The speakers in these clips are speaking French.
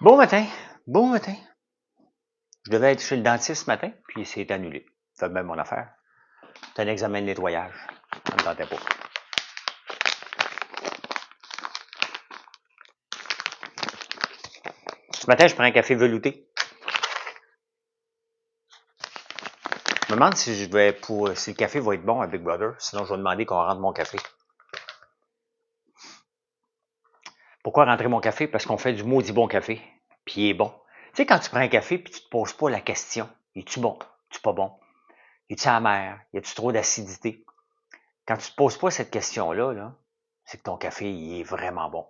Bon matin, bon matin. Je devais être chez le dentiste ce matin, puis c'est annulé. Fait même mon affaire. C'est un examen de nettoyage. Ça me tentait pas. Ce matin, je prends un café velouté. Je me demande si si le café va être bon à Big Brother. Sinon, je vais demander qu'on rentre mon café. Pourquoi rentrer mon café? Parce qu'on fait du maudit bon café. Puis il est bon. Tu sais, quand tu prends un café puis tu te poses pas la question, es-tu bon? Es-tu pas bon? Es-tu amer? Y a-tu trop d'acidité? Quand tu te poses pas cette question-là, c'est que ton café, il est vraiment bon.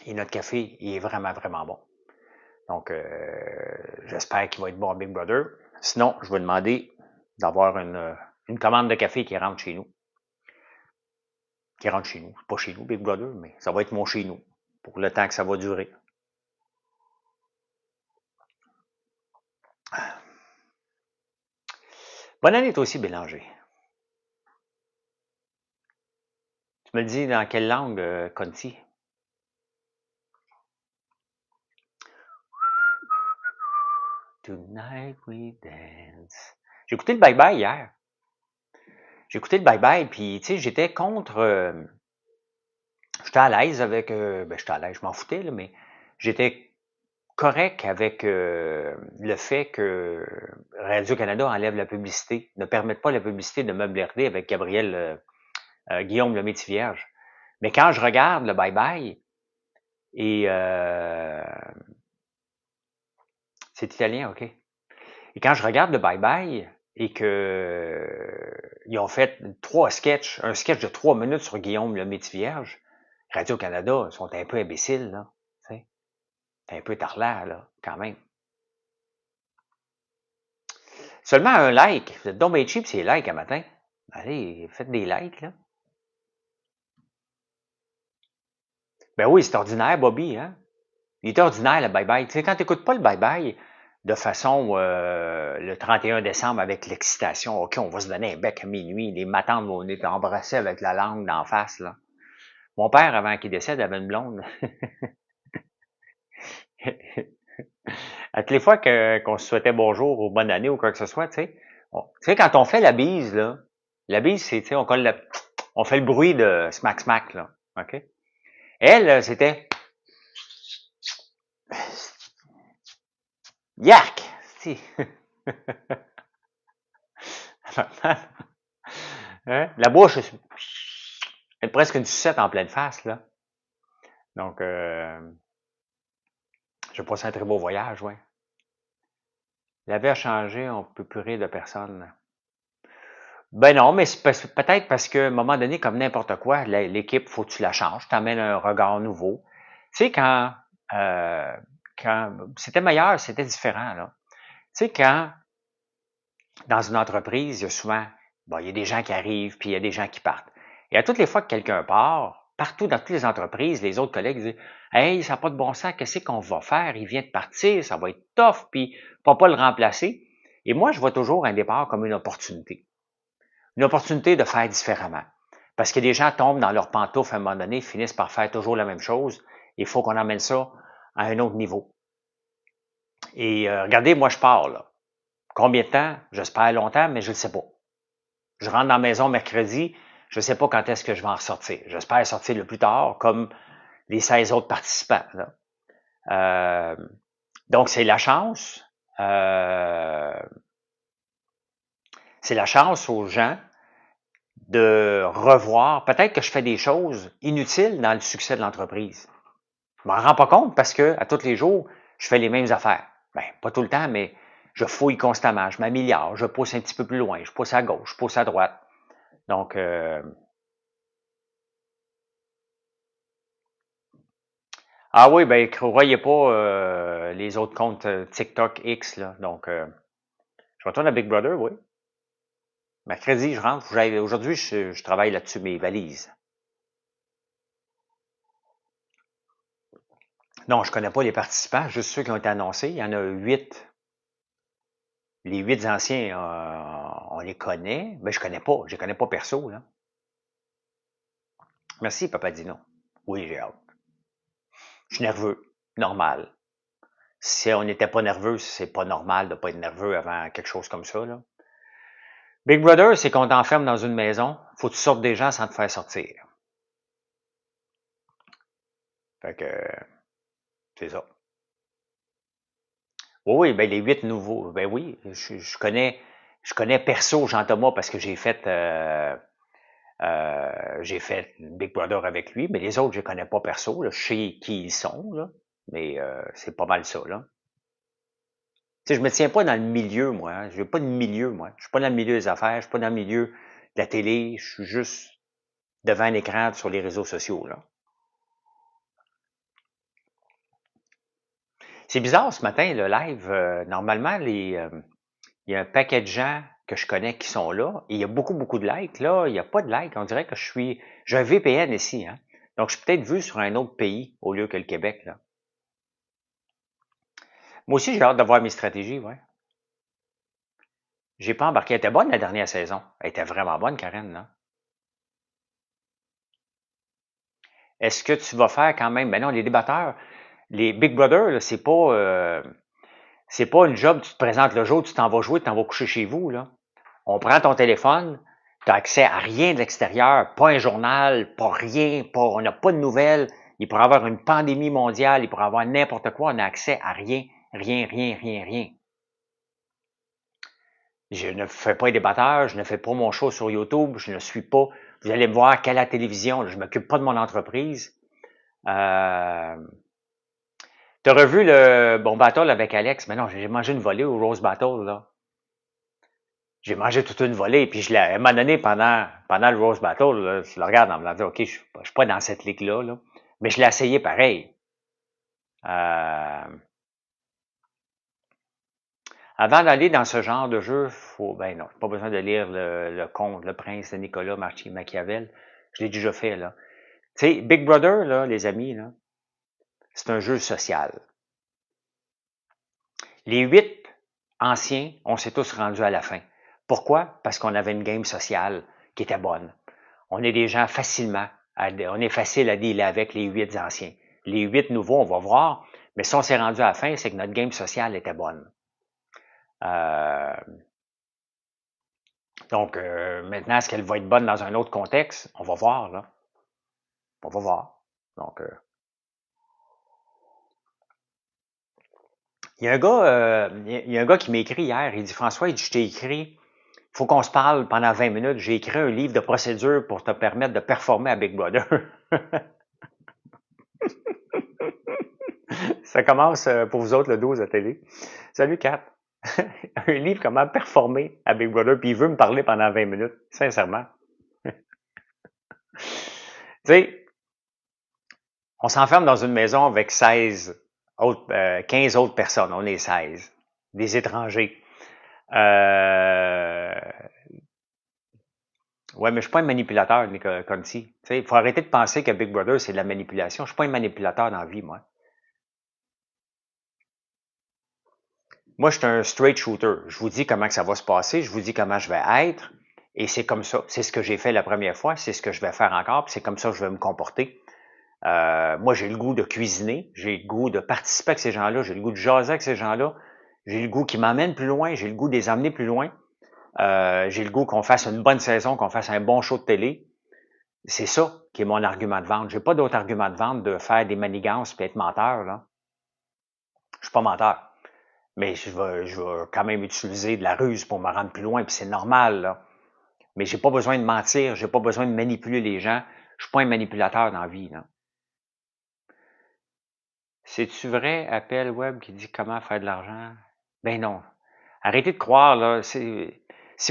Et notre café, il est vraiment, vraiment bon. Donc, j'espère qu'il va être bon à Big Brother. Sinon, je vais demander d'avoir une commande de café qui rentre chez nous. Qui rentre chez nous. Pas chez nous, Big Brother, mais ça va être mon chez nous. Pour le temps que ça va durer. Bonne année, toi aussi, Bélanger. Tu me le dis dans quelle langue, Conti? Tonight we dance. J'ai écouté le bye-bye hier. J'ai écouté le bye-bye, puis, tu sais, j'étais contre... j'étais à l'aise avec... j'étais à l'aise, je m'en foutais, là, mais j'étais correct avec le fait que Radio-Canada enlève la publicité, ne permette pas la publicité de Meubles RD avec Guillaume le Métis-Vierge. Mais quand je regarde le bye-bye, et c'est italien, OK. Et quand je regarde le bye-bye et que ils ont fait 3 sketchs, un sketch de 3 minutes sur Guillaume le Métis-Vierge, Radio-Canada sont un peu imbéciles, là. C'est un peu tarlaire, là, quand même. Seulement un like. Vous êtes donc bien cheap, c'est like un matin. Allez, faites des likes, là. Ben oui, c'est ordinaire, Bobby, hein? Il est ordinaire, le bye-bye. Tu sais, quand tu n'écoutes pas le bye-bye de façon le 31 décembre avec l'excitation, OK, on va se donner un bec à minuit, les matantes vont venir t'embrasser avec la langue d'en face, là. Mon père, avant qu'il décède, avait une blonde. À toutes les fois qu'on se souhaitait bonjour ou bonne année ou quoi que ce soit, tu sais, quand on fait la bise, là, la bise, c'est, tu sais, on fait le bruit de smack-smack, là, OK? Elle, c'était Yark! Si. Hein? La bouche, c'est presque une sucette en pleine face, là. Donc, j'ai passé un très beau voyage, ouais. La vie a changé, on peut plus rire de personne. Ben non, mais c'est peut-être parce qu'à un moment donné, comme n'importe quoi, l'équipe, faut que tu la changes, tu amènes un regard nouveau. Tu sais, quand c'était meilleur, c'était différent, là. Tu sais, quand dans une entreprise, il y a souvent, bon, il y a des gens qui arrivent, puis il y a des gens qui partent. Et à toutes les fois que quelqu'un part, partout dans toutes les entreprises, les autres collègues disent Hey, ça n'a pas de bon sens, qu'est-ce qu'on va faire? Il vient de partir, ça va être tough, puis on va pas le remplacer. Et moi, je vois toujours un départ comme une opportunité. Une opportunité de faire différemment. Parce que les gens tombent dans leurs pantoufles à un moment donné, finissent par faire toujours la même chose. Il faut qu'on emmène ça à un autre niveau. Et regardez, moi, je pars, là. Combien de temps? J'espère longtemps, mais je ne sais pas. Je rentre dans la maison mercredi, je ne sais pas quand est-ce que je vais en ressortir. J'espère sortir le plus tard, comme les 16 autres participants, là. Donc, c'est la chance. C'est la chance aux gens de revoir. Peut-être que je fais des choses inutiles dans le succès de l'entreprise. Je m'en rends pas compte parce que à tous les jours, je fais les mêmes affaires. Ben, pas tout le temps, mais je fouille constamment, je m'améliore, je pousse un petit peu plus loin, je pousse à gauche, je pousse à droite. Donc, ah oui, ben, croyez pas les autres comptes TikTok X, là. Donc, je retourne à Big Brother, oui. Mercredi, je rentre. Aujourd'hui, je travaille là-dessus, mes valises. Non, je connais pas les participants, juste ceux qui ont été annoncés. Il y en a 8. Les 8 anciens, on les connaît, mais je les connais pas perso, là. Merci, Papadino. Oui, j'ai hâte. Je suis nerveux, normal. Si on n'était pas nerveux, c'est pas normal de pas être nerveux avant quelque chose comme ça, là. Big Brother, c'est qu'on t'enferme dans une maison, faut que tu sortes des gens sans te faire sortir. Fait que, c'est ça. Oui, ben les 8 nouveaux, ben oui, je connais perso Jean-Thomas parce que j'ai fait Big Brother avec lui, mais les autres, je les connais pas perso, là. Je sais qui ils sont, là, mais c'est pas mal ça, là. Tu sais, je me tiens pas dans le milieu, moi. Hein. Je n'ai pas de milieu, moi. Je suis pas dans le milieu des affaires, je suis pas dans le milieu de la télé, je suis juste devant un écran sur les réseaux sociaux, là. C'est bizarre ce matin, le live. Normalement, il y a un paquet de gens que je connais qui sont là. Et il y a beaucoup, beaucoup de likes. Là, il n'y a pas de likes. On dirait que j'ai un VPN ici, hein. Donc, je suis peut-être vu sur un autre pays au lieu que le Québec, là. Moi aussi, j'ai hâte de voir mes stratégies, ouais. J'ai pas embarqué. Elle était bonne la dernière saison. Elle était vraiment bonne, Karen, là. Est-ce que tu vas faire quand même? Ben non, les débatteurs, les Big Brother, là, c'est pas une job, tu te présentes le jour, tu t'en vas jouer, tu t'en vas coucher chez vous, là. On prend ton téléphone, tu as accès à rien de l'extérieur, pas un journal, pas rien, on n'a pas de nouvelles. Il pourrait y avoir une pandémie mondiale, il pourrait y avoir n'importe quoi, on n'a accès à rien, rien, rien, rien, rien. Je ne fais pas les débatteurs, je ne fais pas mon show sur YouTube, je ne suis pas, vous allez me voir qu'à la télévision, là, je m'occupe pas de mon entreprise. Euh, T'as revu le bon battle avec Alex? Mais non, j'ai mangé une volée au Rose Battle, là. J'ai mangé toute une volée, puis à un moment donné, pendant le Rose Battle, là, je le regarde en me disant, OK, je suis pas dans cette ligue-là, là. Mais je l'ai essayé pareil. Euh, Avant d'aller dans ce genre de jeu, ben non, pas besoin de lire le conte, le prince de Nicolas Machiavel. Je l'ai déjà fait, là. Tu sais, Big Brother, là, les amis, là, c'est un jeu social. Les 8 anciens, on s'est tous rendus à la fin. Pourquoi? Parce qu'on avait une game sociale qui était bonne. On est des gens on est facile à dealer avec les 8 anciens. Les 8 nouveaux, on va voir, mais si on s'est rendu à la fin, c'est que notre game sociale était bonne. Euh, donc, maintenant, est-ce qu'elle va être bonne dans un autre contexte? On va voir, là. On va voir. Donc, il y a un gars qui m'a écrit hier. Il dit, François, il dit, je t'ai écrit, il faut qu'on se parle pendant 20 minutes. J'ai écrit un livre de procédure pour te permettre de performer à Big Brother. Ça commence pour vous autres le 12 à télé. Salut, Kat. Un livre comment performer à Big Brother, puis il veut me parler pendant 20 minutes, sincèrement. Tu sais, on s'enferme dans une maison avec 15 autres personnes. On est 16. Des étrangers. Euh, ouais, mais je suis pas un manipulateur, Conti. Tu sais, il faut arrêter de penser que Big Brother, c'est de la manipulation. Je suis pas un manipulateur dans la vie, moi. Moi, je suis un straight shooter. Je vous dis comment que ça va se passer, je vous dis comment je vais être, et c'est comme ça. C'est ce que j'ai fait la première fois, c'est ce que je vais faire encore, puis c'est comme ça que je vais me comporter. Moi, j'ai le goût de cuisiner, j'ai le goût de participer avec ces gens-là, j'ai le goût de jaser avec ces gens-là, j'ai le goût qu'ils m'emmènent plus loin, j'ai le goût de les emmener plus loin. J'ai le goût qu'on fasse une bonne saison, qu'on fasse un bon show de télé. C'est ça qui est mon argument de vente. J'ai pas d'autre argument de vente de faire des manigances et être menteur, là. Je suis pas menteur. Mais je vais quand même utiliser de la ruse pour me rendre plus loin, puis c'est normal, là. Mais j'ai pas besoin de mentir, j'ai pas besoin de manipuler les gens. Je suis pas un manipulateur dans la vie, là. C'est-tu vrai, Appel Web qui dit comment faire de l'argent? Ben non. Arrêtez de croire, là. Si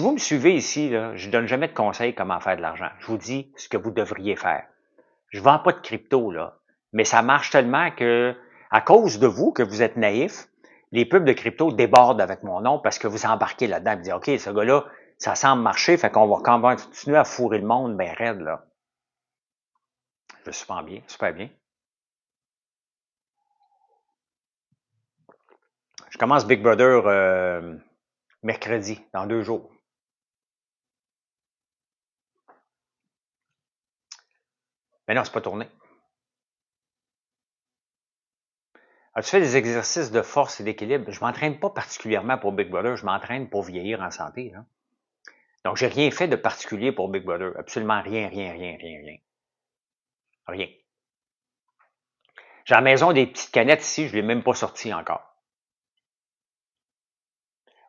vous me suivez ici, là, je donne jamais de conseils comment faire de l'argent. Je vous dis ce que vous devriez faire. Je vends pas de crypto, là. Mais ça marche tellement que, à cause de vous, que vous êtes naïf, les pubs de crypto débordent avec mon nom parce que vous embarquez là-dedans et vous dites, OK, ce gars-là, ça semble marcher, fait qu'on va quand même continuer à fourrer le monde ben raide, là. Je suis super bien, super bien. Je commence Big Brother mercredi, dans 2 jours. Mais non, c'est pas tourné. As-tu fait des exercices de force et d'équilibre? Je m'entraîne pas particulièrement pour Big Brother, je m'entraîne pour vieillir en santé. Là. Donc, j'ai rien fait de particulier pour Big Brother. Absolument rien, rien, rien, rien, rien. Rien. J'ai à la maison des petites canettes ici, je ne l'ai même pas sorties encore.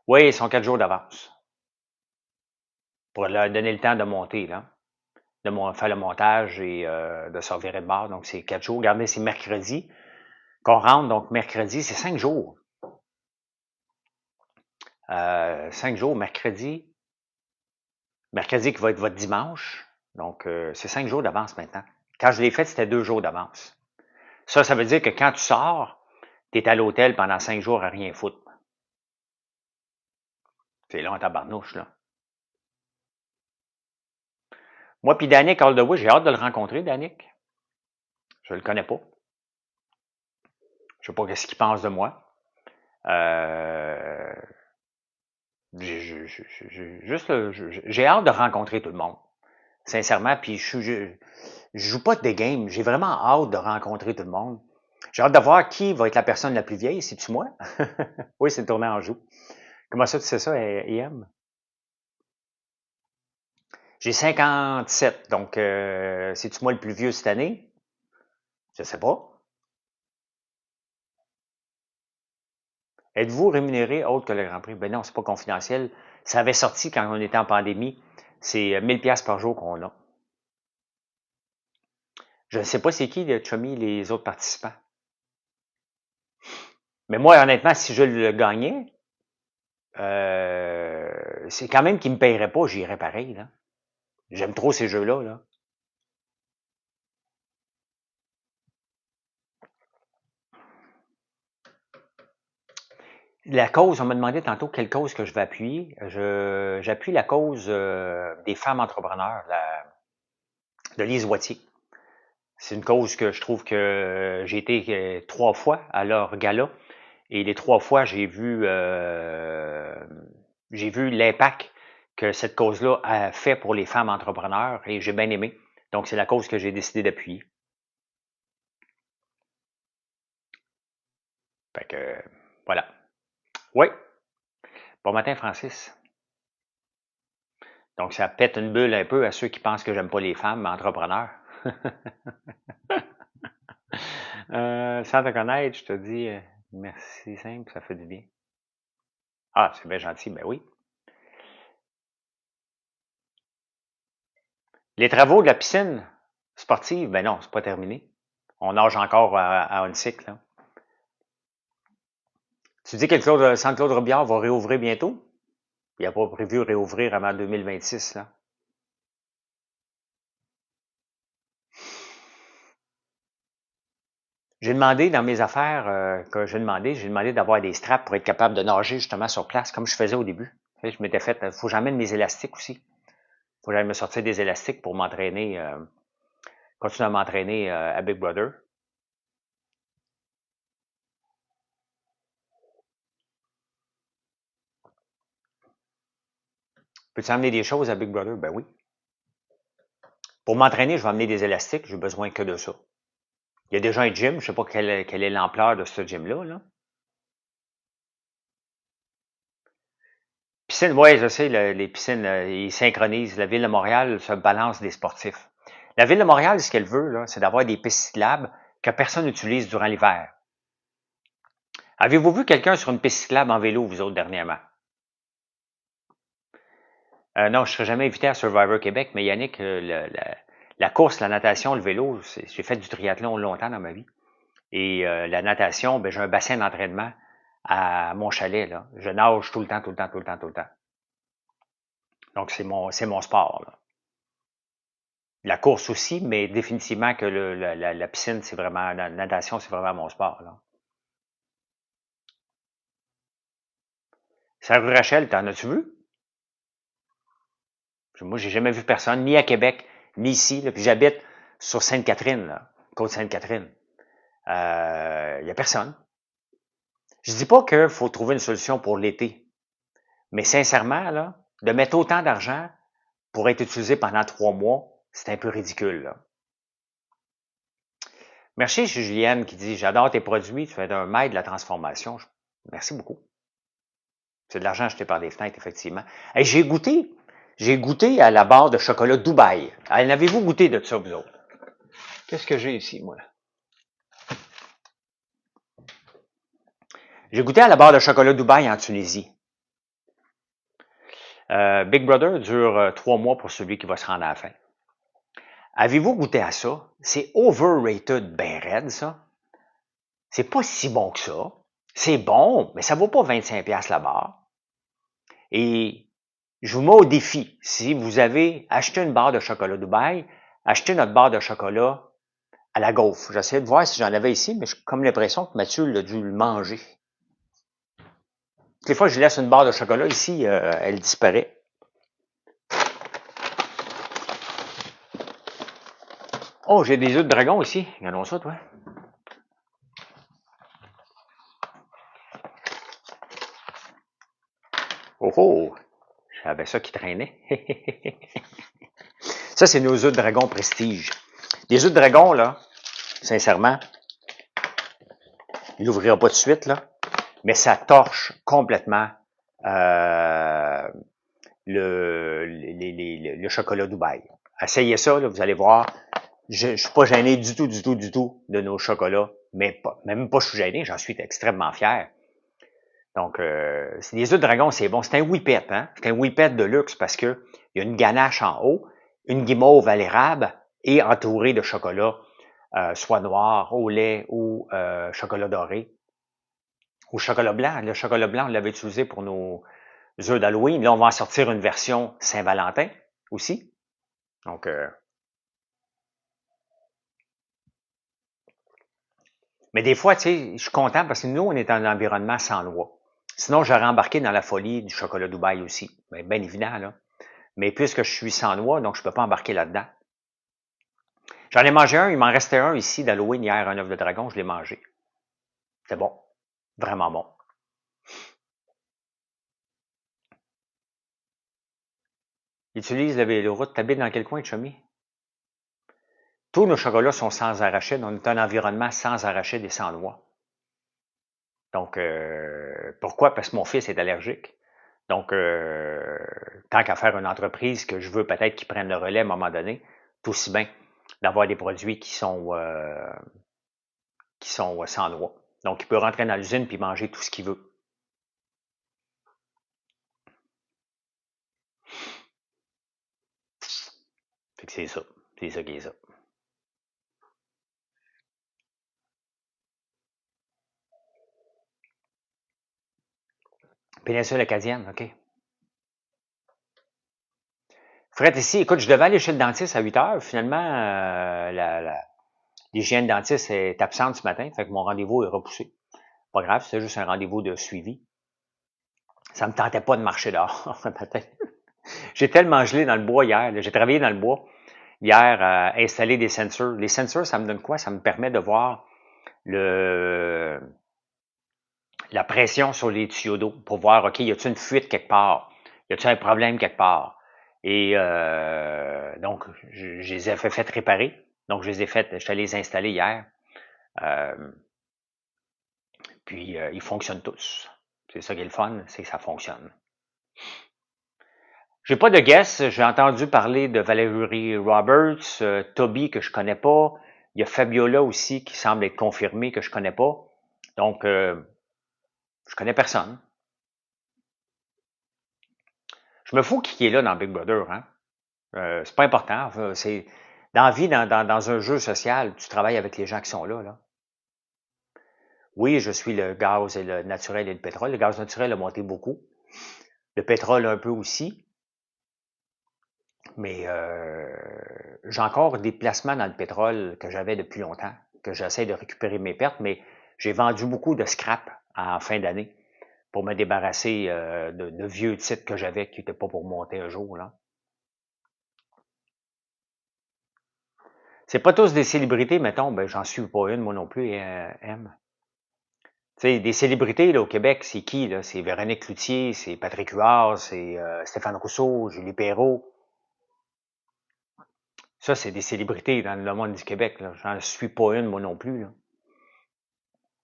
Oui, ils sont 4 jours d'avance. Pour leur donner le temps de monter, là. Faire le montage et de se revirer de bord. Donc, c'est 4 jours. Regardez, c'est mercredi qu'on rentre. Donc, mercredi, c'est 5 jours. 5 jours, mercredi. Mercredi qui va être votre dimanche. Donc, c'est 5 jours d'avance maintenant. Quand je l'ai fait, c'était 2 jours d'avance. Ça veut dire que quand tu sors, tu es à l'hôtel pendant 5 jours à rien foutre. C'est long en tabarnouche, là. Moi puis Danick Aldwood, j'ai hâte de le rencontrer, Danick. Je le connais pas. Je sais pas ce qu'il pense de moi. J'ai hâte de rencontrer tout le monde. Sincèrement, puis je joue pas de games. J'ai vraiment hâte de rencontrer tout le monde. J'ai hâte de voir qui va être la personne la plus vieille. C'est-tu moi? Oui, c'est tourné en joue. Comment ça, tu sais ça, IM? J'ai 57, donc c'est-tu moi le plus vieux cette année? Je sais pas. Êtes-vous rémunéré autre que le Grand Prix? Ben non, c'est pas confidentiel. Ça avait sorti quand on était en pandémie. C'est 1000 pièces par jour qu'on a. Je ne sais pas c'est qui, Chummy, les autres participants. Mais moi, honnêtement, si je le gagnais, c'est quand même qu'ils me paieraient pas, j'irais pareil, là. J'aime trop ces jeux-là, là. La cause, on m'a demandé tantôt quelle cause que je vais appuyer. J'appuie la cause des femmes entrepreneurs, de Lise Wattier. C'est une cause que je trouve que j'ai été 3 fois à leur gala. Et les 3 fois, j'ai vu l'impact que cette cause-là a fait pour les femmes entrepreneurs et j'ai bien aimé. Donc, c'est la cause que j'ai décidé d'appuyer. Fait que, voilà. Oui. Bon matin, Francis. Donc, ça pète une bulle un peu à ceux qui pensent que j'aime pas les femmes entrepreneurs. Sans te connaître, je te dis merci simple, ça fait du bien. Ah, c'est bien gentil, ben oui. Les travaux de la piscine sportive, ben non, c'est pas terminé. On nage encore à un cycle. Là. Tu dis que le centre Claude Robillard va réouvrir bientôt? Il n'a pas prévu réouvrir avant 2026, là. J'ai demandé dans mes affaires j'ai demandé d'avoir des straps pour être capable de nager justement sur place, comme je faisais au début. Tu sais, je m'étais fait, faut que j'emmène mes élastiques aussi. Faut que j'aille me sortir des élastiques pour m'entraîner, continuer à m'entraîner à Big Brother. Peux-tu amener des choses à Big Brother? Ben oui. Pour m'entraîner, je vais amener des élastiques, j'ai besoin que de ça. Il y a déjà un gym, je ne sais pas quelle est l'ampleur de ce gym-là. Là. Piscine, oui, je sais, les piscines, ils synchronisent. La Ville de Montréal se balance des sportifs. La Ville de Montréal, ce qu'elle veut, là, c'est d'avoir des pistes cyclables que personne n'utilise durant l'hiver. Avez-vous vu quelqu'un sur une piste cyclable en vélo, vous autres, dernièrement? Non, je ne serais jamais invité à Survivor Québec, mais Yannick, la course, la natation, le vélo, j'ai fait du triathlon longtemps dans ma vie. Et la natation, ben, j'ai un bassin d'entraînement à mon chalet. Là. Je nage tout le temps, tout le temps, tout le temps, tout le temps. Donc, c'est mon sport. Là. La course aussi, mais définitivement que la piscine, c'est vraiment, la natation, c'est vraiment mon sport. Là. Saint Rachel, t'en as-tu vu? Moi, j'ai jamais vu personne, ni à Québec, ni ici. Là, puis j'habite sur Sainte-Catherine, là, Côte-Sainte-Catherine. Il y a personne. Je dis pas qu'il faut trouver une solution pour l'été. Mais sincèrement, là, de mettre autant d'argent pour être utilisé pendant 3 mois, c'est un peu ridicule. Là. Merci, c'est Julienne qui dit « J'adore tes produits, tu es un maître de la transformation. » Merci beaucoup. C'est de l'argent acheté par des fenêtres, effectivement. Hey, j'ai goûté à la barre de chocolat Dubaï. En avez-vous goûté de ça, vous autres? Qu'est-ce que j'ai ici, moi? J'ai goûté à la barre de chocolat Dubaï en Tunisie. Big Brother dure 3 mois pour celui qui va se rendre à la fin. Avez-vous goûté à ça? C'est overrated ben raide, ça. C'est pas si bon que ça. C'est bon, mais ça vaut pas 25$ la barre. Et je vous mets au défi. Si vous avez acheté une barre de chocolat Dubaï, achetez notre barre de chocolat à la gaufre. J'essayais de voir si j'en avais ici, mais j'ai comme l'impression que Mathieu a dû le manger. Toutes les fois que je laisse une barre de chocolat ici, elle disparaît. Oh, j'ai des œufs de dragon ici. Regardons ça, toi. Oh oh! J'avais ça qui traînait. Ça, c'est nos œufs de dragon prestige. Les œufs de dragon, là, sincèrement, il n'ouvrira pas de suite, là, mais ça torche complètement le chocolat Dubaï. Essayez ça, là, vous allez voir. Je ne suis pas gêné du tout de nos chocolats, mais même pas je suis gêné, j'en suis extrêmement fier. Donc, c'est des œufs de dragon, c'est bon. C'est un whippet, hein? C'est un whippet de luxe parce que il y a une ganache en haut, une guimauve à l'érable et entouré de chocolat, soit noir, au lait ou chocolat doré ou chocolat blanc. Le chocolat blanc, on l'avait utilisé pour nos œufs d'Halloween. Là, on va en sortir une version Saint-Valentin aussi. Donc, mais des fois, tu sais, je suis content parce que nous, on est dans un environnement sans loi. Sinon, j'aurais embarqué dans la folie du chocolat Dubaï aussi. Bien évident, là. Mais puisque je suis sans noix, donc je ne peux pas embarquer là-dedans. J'en ai mangé un, il m'en restait un ici d'Halloween hier, un œuf de dragon, je l'ai mangé. C'est bon. Vraiment bon. Utilise le véloroute. T'habites dans quel coin, Chummy? Tous nos chocolats sont sans arachide. On est un environnement sans arachide et sans noix. Donc, pourquoi? Parce que mon fils est allergique. Donc, tant qu'à faire une entreprise que je veux peut-être qu'ils prennent le relais à un moment donné, tout aussi bien d'avoir des produits qui sont sans noix. Donc, il peut rentrer dans l'usine puis manger tout ce qu'il veut. Fait que c'est ça. C'est ça qui est ça. Péninsule acadienne, OK. Fred, ici, écoute, je devais aller chez le dentiste à 8 heures. Finalement, l'hygiène dentiste est absente ce matin, fait que mon rendez-vous est repoussé. Pas grave, c'est juste un rendez-vous de suivi. Ça me tentait pas de marcher dehors ce matin. J'ai tellement gelé dans le bois hier. J'ai travaillé dans le bois hier à installer des sensors. Les sensors, ça me donne quoi? Ça me permet de voir la pression sur les tuyaux d'eau pour voir, OK, y a-t-il une fuite quelque part? Y a-t-il un problème quelque part? Et donc, je les ai fait réparer. Donc, je suis allé les installer hier. Puis, ils fonctionnent tous. C'est ça qui est le fun, c'est que ça fonctionne. J'ai pas de guess. J'ai entendu parler de Valérie Roberts, Toby que je connais pas. Il y a Fabiola aussi qui semble être confirmée que je connais pas. Donc, je connais personne. Je me fous qui est là dans Big Brother, hein. C'est pas important. C'est dans la vie, dans un jeu social, tu travailles avec les gens qui sont là, là. Oui, je suis le gaz et le naturel et le pétrole. Le gaz naturel a monté beaucoup. Le pétrole un peu aussi. Mais j'ai encore des placements dans le pétrole que j'avais depuis longtemps, que j'essaie de récupérer mes pertes, mais j'ai vendu beaucoup de scrap en fin d'année pour me débarrasser de vieux titres que j'avais qui n'étaient pas pour monter un jour, là. C'est pas tous des célébrités, mettons, ben j'en suis pas une, moi non plus, M. Tu sais, des célébrités là, au Québec, c'est qui, là? C'est Véronique Cloutier, c'est Patrick Huard, c'est Stéphane Rousseau, Julie Perrault. Ça, c'est des célébrités dans le monde du Québec. J'en suis pas une, moi non plus. Là.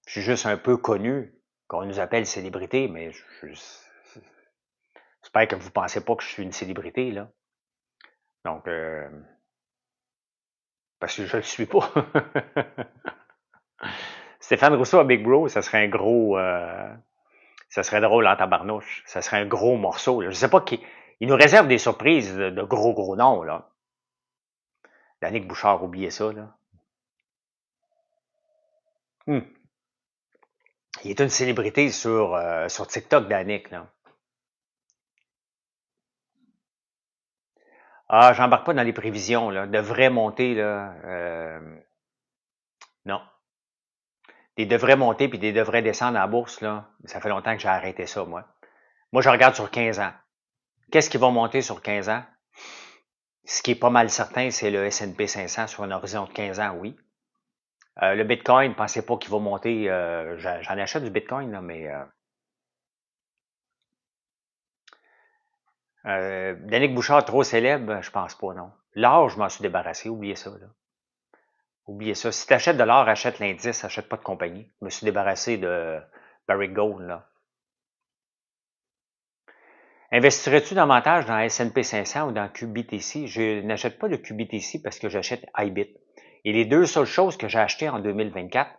Je suis juste un peu connu, qu'on nous appelle célébrité, mais j'espère que vous pensez pas que je suis une célébrité, là. Donc, parce que je le suis pas. Stéphane Rousseau à Big Bro, ça serait un gros... ça serait drôle en tabarnouche. Ça serait un gros morceau. Là. Je sais pas qui... Il nous réserve des surprises de gros noms, là. Danick Bouchard, oubliez ça, là. Hmm. Il est une célébrité sur TikTok, Danick, là. Ah, j'embarque pas dans les prévisions, là. Devrait monter, là. Non. Des devraient monter puis des devraient descendre en bourse, là. Ça fait longtemps que j'ai arrêté ça, moi. Moi, je regarde sur 15 ans. Qu'est-ce qui va monter sur 15 ans? Ce qui est pas mal certain, c'est le S&P 500 sur un horizon de 15 ans, oui. Le Bitcoin, pensez pas qu'il va monter. J'en achète du Bitcoin, là, mais Danick Bouchard, trop célèbre, je pense pas, non. L'or, je m'en suis débarrassé, oubliez ça, là. Oubliez ça. Si tu achètes de l'or, achète l'indice, achète pas de compagnie. Je me suis débarrassé de Barrick Gold, là. Investirais-tu davantage dans S&P 500 ou dans QBTC? Je n'achète pas de QBTC parce que j'achète IBIT. Et les deux seules choses que j'ai achetées en 2024,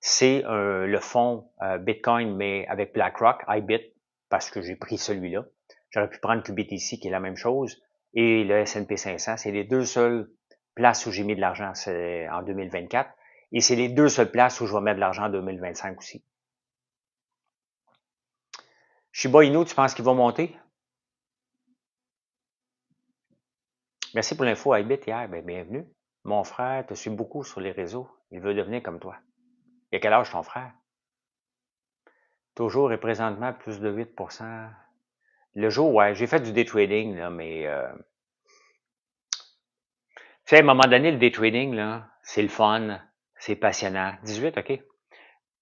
c'est le fonds Bitcoin, mais avec BlackRock, IBIT, parce que j'ai pris celui-là. J'aurais pu prendre QBTC, qui est la même chose, et le S&P 500. C'est les deux seules places où j'ai mis de l'argent en 2024. Et c'est les deux seules places où je vais mettre de l'argent en 2025 aussi. Shiba Inu, tu penses qu'il va monter? Merci pour l'info IBIT hier. Ben, bienvenue. Mon frère te suit beaucoup sur les réseaux. Il veut devenir comme toi. Il a quel âge ton frère? Toujours et présentement plus de 8%. Le jour, ouais, j'ai fait du day trading, là, mais tu sais, à un moment donné, le day trading, là, c'est le fun, c'est passionnant. 18, OK.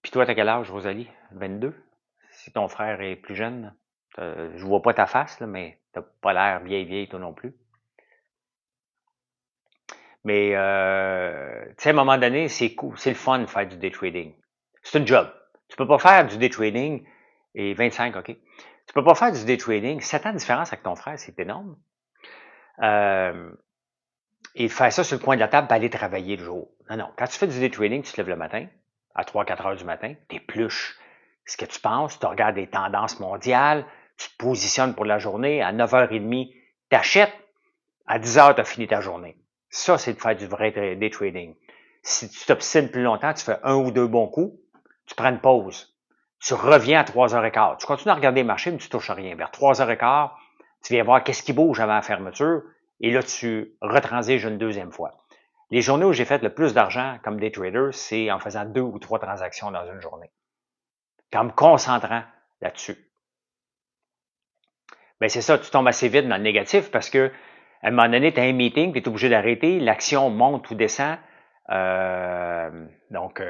Puis toi, t'as quel âge, Rosalie? 22? Si ton frère est plus jeune, je vois pas ta face, là, mais t'as pas l'air vieille, toi non plus. Mais tu sais, à un moment donné, c'est cool, c'est le fun de faire du day trading. C'est un job. Tu peux pas faire du day trading et 25, OK. Tu peux pas faire du day trading. 7 ans de différence avec ton frère, c'est énorme. Et faire ça sur le coin de la table et aller travailler le jour. Non. Quand tu fais du day trading, tu te lèves le matin, à 3-4 heures du matin, tu épluches ce que tu penses, tu regardes les tendances mondiales, tu te positionnes pour la journée, à 9h30, tu achètes, à 10h, tu as fini ta journée. Ça, c'est de faire du vrai day trading. Si tu t'obstines plus longtemps, tu fais un ou deux bons coups, tu prends une pause. Tu reviens à 3h15. Tu continues à regarder les marchés, mais tu touches à rien. Vers 3h15, tu viens voir qu'est-ce qui bouge avant la fermeture, et là, tu retransiges une deuxième fois. Les journées où j'ai fait le plus d'argent comme day trader, c'est en faisant 2 ou 3 transactions dans une journée. En me concentrant là-dessus. Ben c'est ça, tu tombes assez vite dans le négatif parce que à un moment donné, tu as un meeting, tu es obligé d'arrêter, l'action monte ou descend. Donc,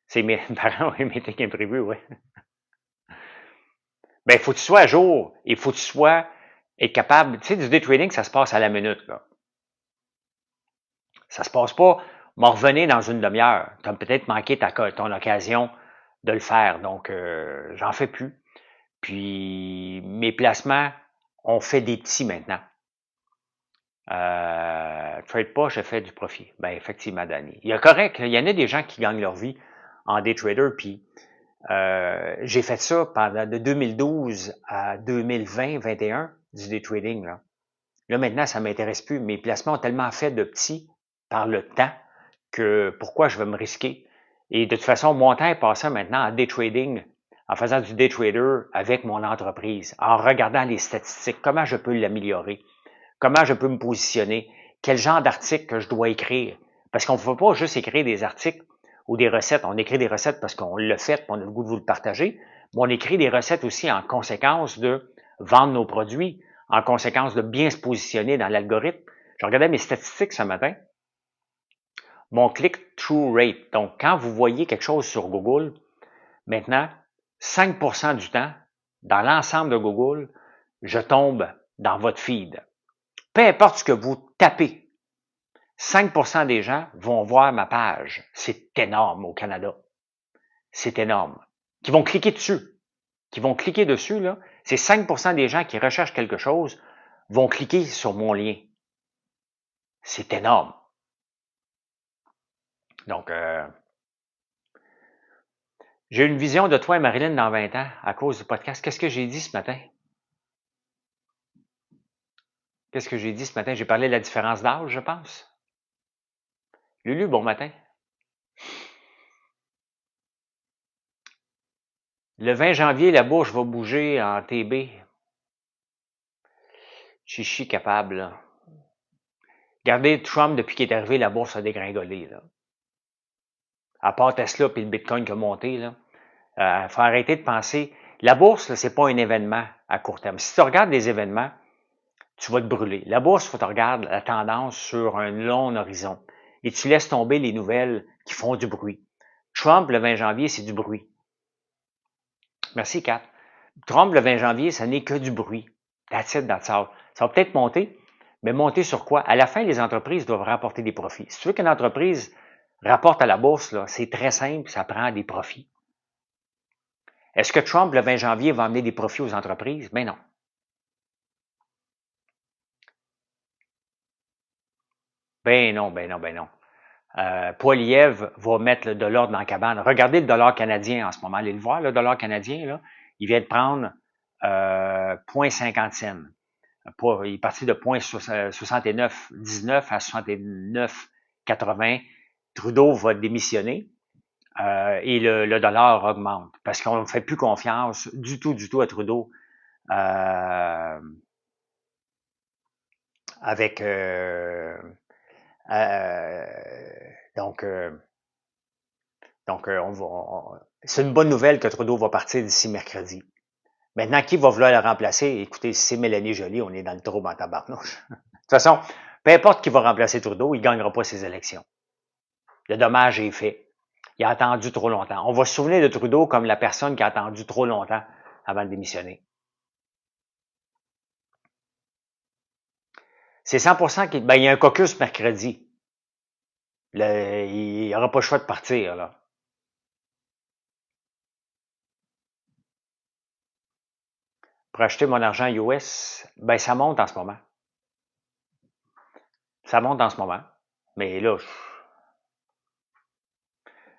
c'est mes parents un meeting imprévu, oui. Ben, il faut que tu sois à jour. Il faut que tu sois être capable. Tu sais, du day trading, ça se passe à la minute, là. Ça se passe pas, m'en revenir dans une demi-heure. Tu as peut-être manqué ton occasion de le faire. Donc, j'en fais plus. Puis, mes placements, on fait des petits maintenant. Trade pas, je fais du profit. Ben, effectivement, Danny. Il y a correct, il y en a des gens qui gagnent leur vie en day trader, puis j'ai fait ça pendant de 2012 à 2020-21 du day trading. Là, maintenant, ça m'intéresse plus. Mes placements ont tellement fait de petits par le temps que pourquoi je vais me risquer? Et de toute façon, mon temps est passé maintenant en day trading, en faisant du day trader avec mon entreprise, en regardant les statistiques, comment je peux l'améliorer, comment je peux me positionner, quel genre d'article que je dois écrire. Parce qu'on ne peut pas juste écrire des articles ou des recettes. On écrit des recettes parce qu'on l'a fait, on a le goût de vous le partager, mais on écrit des recettes aussi en conséquence de vendre nos produits, en conséquence de bien se positionner dans l'algorithme. Je regardais mes statistiques ce matin. Mon click-through rate. Donc, quand vous voyez quelque chose sur Google, maintenant, 5% du temps, dans l'ensemble de Google, je tombe dans votre feed. Peu importe ce que vous tapez, 5% des gens vont voir ma page. C'est énorme au Canada. C'est énorme. Qui vont cliquer dessus. Qui vont cliquer dessus, là. C'est 5% des gens qui recherchent quelque chose vont cliquer sur mon lien. C'est énorme. Donc, j'ai une vision de toi et Marilyn dans 20 ans à cause du podcast. Qu'est-ce que j'ai dit ce matin? Qu'est-ce que j'ai dit ce matin? J'ai parlé de la différence d'âge, je pense. Lulu, bon matin. Le 20 janvier, la bourse va bouger en TB. Chichi capable, là. Regardez Trump, depuis qu'il est arrivé, la bourse a dégringolé, là. À part Tesla et le Bitcoin qui a monté, là. Faut arrêter de penser. La bourse, là, c'est pas un événement à court terme. Si tu regardes des événements, tu vas te brûler. La bourse, il faut que tu regardes la tendance sur un long horizon. Et tu laisses tomber les nouvelles qui font du bruit. Trump, le 20 janvier, c'est du bruit. Merci, Kat. Trump, le 20 janvier, ça n'est que du bruit. That's it, that's all. Ça va peut-être monter, mais monter sur quoi? À la fin, les entreprises doivent rapporter des profits. Si tu veux qu'une entreprise rapporte à la bourse, là, c'est très simple, ça prend des profits. Est-ce que Trump, le 20 janvier, va amener des profits aux entreprises? Ben non. Ben non, ben non, ben non. Poiliev va mettre de l'ordre dans la cabane. Regardez le dollar canadien en ce moment. Allez le voir, le dollar canadien, là, il vient de prendre 0,50 cents. Il est parti de 0,6919 à 69,80. Trudeau va démissionner et le dollar augmente parce qu'on ne fait plus confiance du tout à Trudeau avec donc c'est une bonne nouvelle que Trudeau va partir d'ici mercredi. Maintenant, qui va vouloir le remplacer? Écoutez, si c'est Mélanie Joly, on est dans le trouble en tabarnouche. De toute façon, peu importe qui va remplacer Trudeau, il ne gagnera pas ses élections. Le dommage est fait. Il a attendu trop longtemps. On va se souvenir de Trudeau comme la personne qui a attendu trop longtemps avant de démissionner. C'est 100% qu'il il y a un caucus mercredi. Il n'aura pas le choix de partir, là. Pour acheter mon argent US, ben ça monte en ce moment. Ça monte en ce moment. Mais là,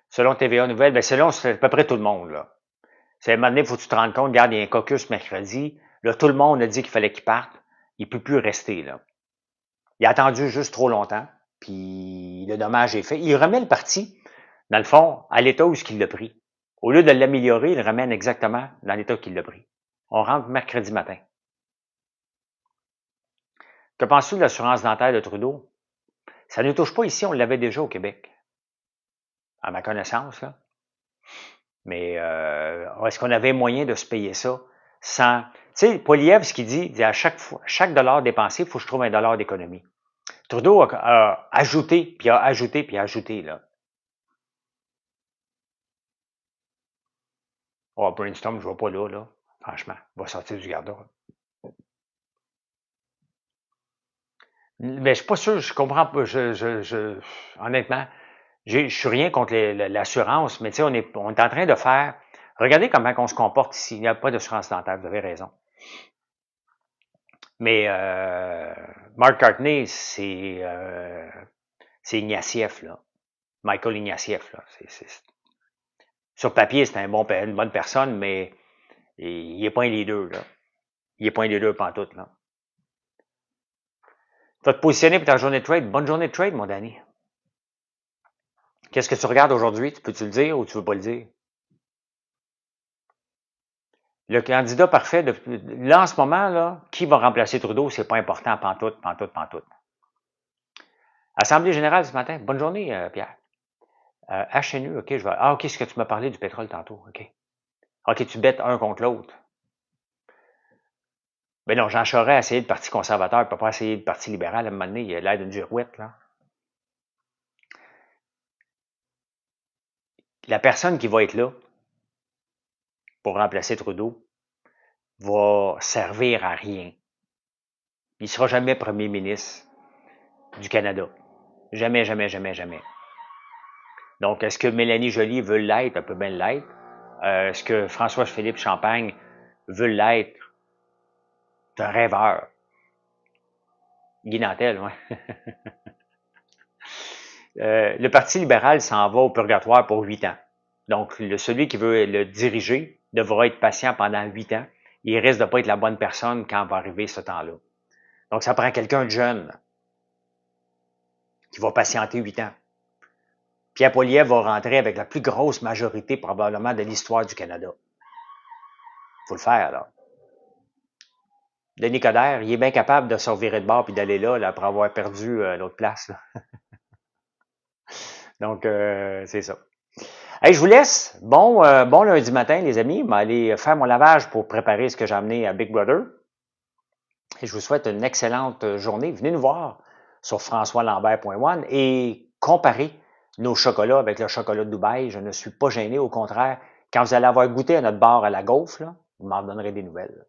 selon TVA Nouvelles, ben selon à peu près tout le monde, là. C'est à un moment donné, il faut que tu te rendes compte, regarde, il y a un caucus mercredi. Là, tout le monde a dit qu'il fallait qu'il parte. Il ne peut plus rester, là. Il a attendu juste trop longtemps, puis le dommage est fait. Il remet le parti, dans le fond, à l'état où il l'a pris. Au lieu de l'améliorer, il le ramène exactement dans l'état qu'il l'a pris. On rentre mercredi matin. Que penses-tu de l'assurance dentaire de Trudeau? Ça ne nous touche pas ici, on l'avait déjà au Québec. À ma connaissance, là. Mais est-ce qu'on avait moyen de se payer ça sans... Tu sais, Poiliev, ce qu'il dit à chaque dollar dépensé, il faut que je trouve un dollar d'économie. Trudeau a ajouté, puis a ajouté, puis a ajouté, là. Oh, Brainstorm, je ne vais pas là, là. Franchement, il va sortir du garde-robe. Mais je suis pas sûr, je comprends pas. Honnêtement, je suis rien contre l'assurance, mais tu sais, on est en train de faire. Regardez comment on se comporte ici. Il n'y a pas d'assurance dentaire, vous avez raison. Mais Mark Cartney, c'est Ignatieff, là. Michael Ignatieff, là. Sur papier, c'est une bonne personne, mais il n'est pas un leader, là. Il n'est pas un leader pantoute, là. Tu vas te positionner pour ta journée de trade. Bonne journée de trade, mon Danny. Qu'est-ce que tu regardes aujourd'hui? Peux-tu le dire ou tu veux pas le dire? Le candidat parfait, là, en ce moment, là, qui va remplacer Trudeau, c'est pas important, pantoute. Assemblée générale ce matin. Bonne journée, Pierre. HNU, OK, je vais. Ah, OK, ce que tu m'as parlé du pétrole tantôt. OK. OK, tu bêtes un contre l'autre. Mais non, Jean Charest a essayé le Parti conservateur, il ne peut pas essayer le Parti libéral. À un moment donné, il a l'air d'une girouette, là. La personne qui va être là pour remplacer Trudeau va servir à rien. Il ne sera jamais premier ministre du Canada. Jamais, jamais, jamais, jamais. Donc, est-ce que Mélanie Joly veut l'être? Elle peut bien l'être. Est-ce que François-Philippe Champagne veut l'être? C'est un rêveur. Guy Nantel, ouais. Le Parti libéral s'en va au purgatoire pour 8 ans. Donc, celui qui veut le diriger devra être patient pendant 8 ans. Il risque de ne pas être la bonne personne quand va arriver ce temps-là. Donc, ça prend quelqu'un de jeune qui va patienter 8 ans. Pierre Poilievre va rentrer avec la plus grosse majorité probablement de l'histoire du Canada. Il faut le faire, là. Denis Coderre, il est bien capable de se revirer de bord et d'aller là, après avoir perdu l'autre place. Là. Donc, c'est ça. Hey, je vous laisse. Bon lundi matin, les amis. Je vais aller faire mon lavage pour préparer ce que j'ai amené à Big Brother. Et je vous souhaite une excellente journée. Venez nous voir sur françoislambert.one et comparez nos chocolats avec le chocolat de Dubaï. Je ne suis pas gêné. Au contraire, quand vous allez avoir goûté à notre bar à la gaufre, là, vous m'en donnerez des nouvelles.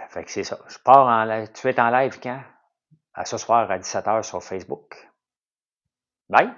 Fait que c'est ça. Je pars en live. Tu es en live quand? À ce soir à 17h sur Facebook. Bye!